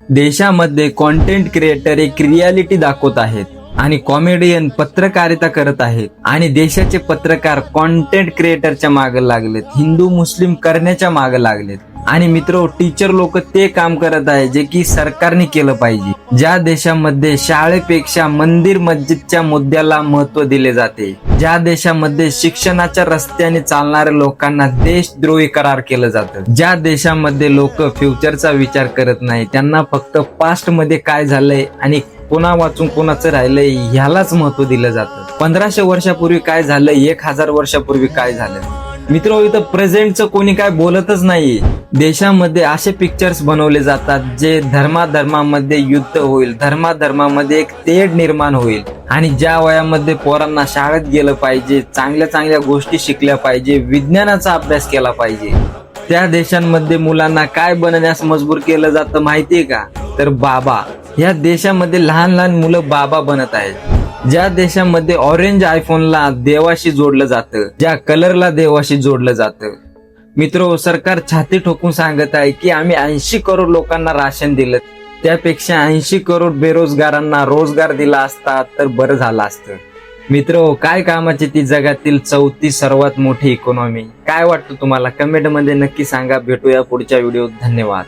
देशामध्ये content creator एक reality दाखवत आहेत आणि कॉमेडियन पत्रकारिता करत आहेत आणि देशाचे पत्रकार कॉन्टेंट क्रिएटरच्या मागे लागलेत, हिंदू मुस्लिम करण्याच्या मागे लागलेत. आणि मित्र, टीचर लोक ते काम करत आहे जे की सरकारने केलं पाहिजे. ज्या देशामध्ये शाळेपेक्षा मंदिर मस्जिदच्या मुद्द्याला महत्व दिले जाते, ज्या देशामध्ये शिक्षणाच्या रस्त्याने चालणाऱ्या लोकांना देशद्रोही करार केलं जातं, ज्या देशामध्ये लोक फ्युचरचा विचार करत नाही, त्यांना फक्त पास्ट मध्ये काय झालंय आणि कोणा वाचून कोणाचं राहिलंय ह्यालाच महत्व दिलं जातं. 1500 वर्षापूर्वी काय झालं, 1000 वर्षापूर्वी काय झालं. मित्र, इथं प्रेझेंटचं कोणी काय बोलतच नाही. देशामध्ये असे पिक्चर्स बनवले जातात जे धर्माधर्मामध्ये युद्ध होईल, धर्माधर्मामध्ये एक तेढ निर्माण होईल. आणि ज्या वयामध्ये पोरांना शाळेत गेलं पाहिजे, चांगल्या चांगल्या गोष्टी शिकल्या पाहिजे, विज्ञानाचा अभ्यास केला पाहिजे, त्या देशांमध्ये मुलांना काय बनण्यास मजबूर केलं जातं माहितीये का? तर बाबा. या देशामध्ये लहान लहान मुलं बाबा बनत आहेत. ज्या देशामध्ये ऑरेंज आयफोनला देवाशी जोडलं जातं, ज्या कलरला देवाशी जोडलं जातं. मित्रो, सरकार छाती ठोकून सांगत आहे की आम्ही 80 करोड लोकांना राशन दिलं, त्यापेक्षा 80 करोड बेरोजगारांना रोजगार दिला असता तर बरं झालं असतं. मित्रो, काय कामाची ती जगातील 4थी सर्वात मोठी इकॉनॉमी? काय वाटतं तुम्हाला? कमेंट मध्ये नक्की सांगा. भेटूया पुढच्या व्हिडिओत. धन्यवाद.